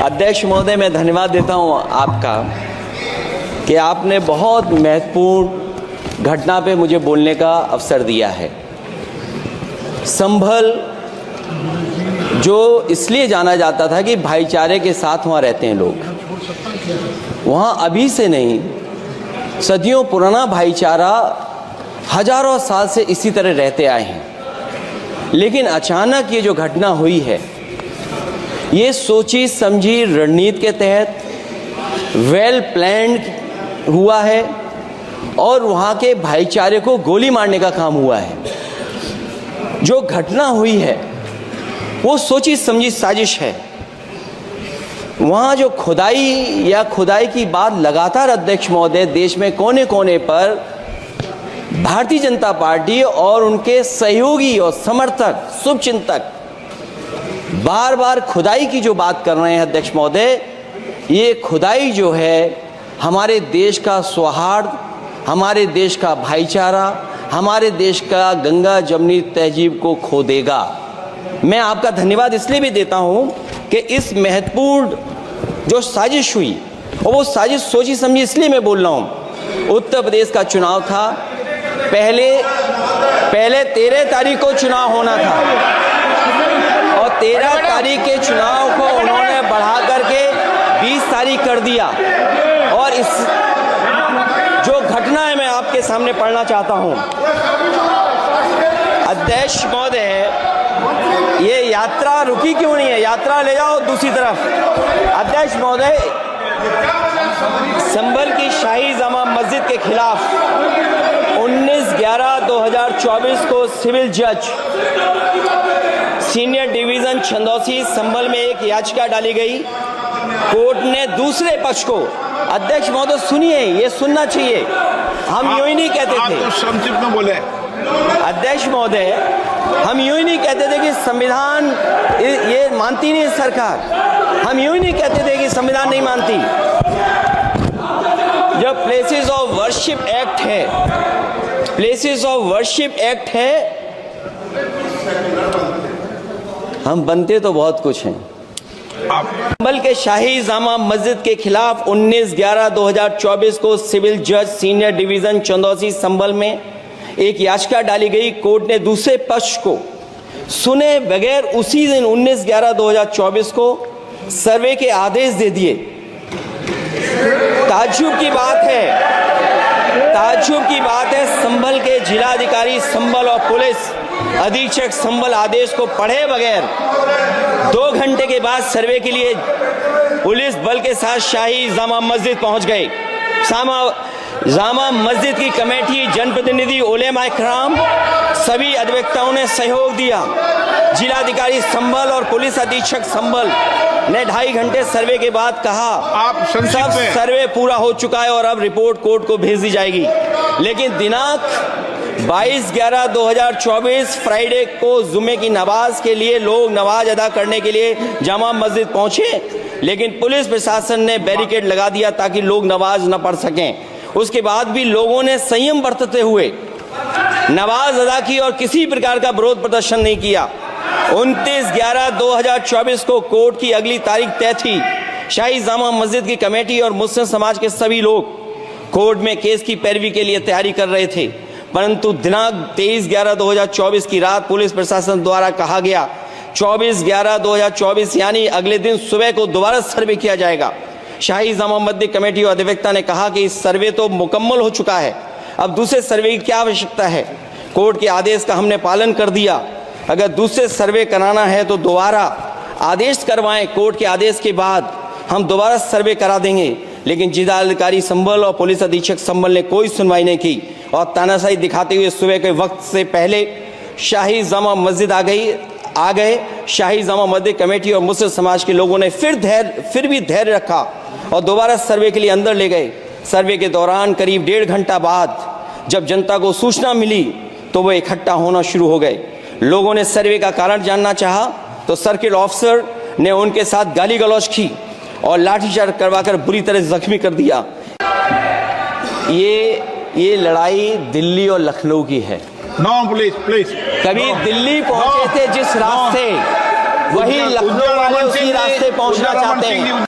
अध्यक्ष महोदय, मैं धन्यवाद देता हूं आपका कि आपने बहुत महत्वपूर्ण घटना पे मुझे बोलने का अवसर दिया है। संभल जो इसलिए जाना जाता था कि भाईचारे के साथ वहाँ रहते हैं लोग, वहाँ अभी से नहीं सदियों पुराना भाईचारा हजारों साल से इसी तरह रहते आए हैं। लेकिन अचानक ये जो घटना हुई है, ये सोची समझी रणनीति के तहत वेल प्लान्ड हुआ है और वहाँ के भाईचारे को गोली मारने का काम हुआ है। जो घटना हुई है वो सोची समझी साजिश है। वहाँ जो खुदाई की बात लगातार अध्यक्ष महोदय देश में कोने कोने पर भारतीय जनता पार्टी और उनके सहयोगी और समर्थक शुभचिंतक बार बार खुदाई की जो बात कर रहे हैं अध्यक्ष महोदय, ये खुदाई जो है हमारे देश का सौहार्द, हमारे देश का भाईचारा, हमारे देश का गंगा जमनी तहजीब को खो देगा। मैं आपका धन्यवाद इसलिए भी देता हूं कि इस महत्वपूर्ण जो साजिश हुई, और वो साजिश सोची समझी इसलिए मैं बोल रहा हूं। उत्तर प्रदेश का चुनाव था, पहले 13 तारीख को चुनाव होना था और 13 तारीख के चुनाव को उन्होंने बढ़ा करके 20 तारीख कर दिया। और इस जो घटना है मैं आपके सामने पढ़ना चाहता हूं। अध्यक्ष महोदय, ये यात्रा रुकी क्यों नहीं है? यात्रा ले जाओ दूसरी तरफ। अध्यक्ष महोदय, संभल की शाही जामा मस्जिद के खिलाफ 19/11/2024 को सिविल जज सीनियर डिवीजन छंदौसी संभल में एक याचिका डाली गई। कोर्ट ने दूसरे पक्ष को, अध्यक्ष महोदय सुनिए, ये सुनना चाहिए, हम यूं ही नहीं कहते थे, आप संक्षिप्त में बोले। अध्यक्ष महोदय, हम यूं ही नहीं कहते थे कि संविधान ये मानती नहीं सरकार, हम यूं ही नहीं कहते थे कि संविधान नहीं मानती। जब प्लेसेस ऑफ वर्शिप एक्ट है, प्लेसेस ऑफ वर्शिप एक्ट है, हम बनते तो बहुत कुछ हैं। संभल के शाही जामा मस्जिद के खिलाफ 19/11/2024 को सिविल जज सीनियर डिवीजन चंदौसी संभल में एक याचिका डाली गई। कोर्ट ने दूसरे पक्ष को सुने बगैर उसी दिन 19/11/2024 को सर्वे के आदेश दे दिए। ताज्जुब की बात है, संभल के जिलाधिकारी संभल और पुलिस अधीक्षक संभल आदेश को पढ़े बगैर 2 घंटे के बाद सर्वे के लिए पुलिस बल के साथ शाही जामा मस्जिद पहुंच गए। जामा मस्जिद की कमेटी, जनप्रतिनिधि, उलेमा इकराम, सभी अधिवक्ताओं ने सहयोग दिया। जिलाधिकारी संभल और पुलिस अधीक्षक संभल ने 2.5 घंटे सर्वे के बाद कहा सब सर्वे पूरा हो चुका है और अब रिपोर्ट कोर्ट को भेज दी जाएगी। लेकिन दिनांक 22/11/2024 फ्राइडे को जुमे की नमाज के लिए लोग नमाज अदा करने के लिए जामा मस्जिद पहुंचे, लेकिन पुलिस प्रशासन ने बैरिकेड लगा दिया ताकि लोग नमाज न पढ़ सकें। उसके बाद भी लोगों ने संयम बरतते हुए नमाज अदा की और किसी प्रकार का विरोध प्रदर्शन नहीं किया। 29/11/2024 को कोर्ट की अगली तारीख तय थी। शाही जामा मस्जिद की कमेटी और मुस्लिम समाज के सभी लोग कोर्ट में केस की पैरवी के लिए तैयारी कर रहे थे, परंतु दिनांक 23/11/2024 की रात पुलिस प्रशासन द्वारा कहा गया 24/11/2024 यानी अगले दिन सुबह को दोबारा सर्वे किया जाएगा। शाही जामा मस्जिद कमेटी और अधिवक्ता ने कहा कि इस सर्वे तो मुकम्मल हो चुका है, अब दूसरे सर्वे की क्या आवश्यकता है? कोर्ट के आदेश का हमने पालन कर दिया। अगर दूसरे सर्वे कराना है तो दोबारा आदेश करवाएं, कोर्ट के आदेश के बाद हम दोबारा सर्वे करा देंगे। लेकिन जिलाधिकारी संभल और पुलिस अधीक्षक संभल ने कोई सुनवाई नहीं की और तानाशाही दिखाते हुए सुबह के वक्त से पहले शाही जामा मस्जिद आ गए। शाही जामा मस्जिद कमेटी और मुस्लिम समाज के लोगों ने फिर भी धैर्य रखा और दोबारा सर्वे के लिए अंदर ले गए। सर्वे के दौरान करीब 1.5 घंटा बाद जब जनता को सूचना मिली तो वो इकट्ठा होना शुरू हो गए। लोगों ने सर्वे का कारण जानना चाहा तो सर्किल ऑफिसर ने उनके साथ गाली गलौज की और लाठीचार्ज करवाकर बुरी तरह जख्मी कर दिया। ये लड़ाई दिल्ली और लखनऊ की है। No please. कभी दिल्ली पहुंचे थे जिस रास्ते वही लखनऊ वाले उसी रास्ते पहुंचना चाहते हैं।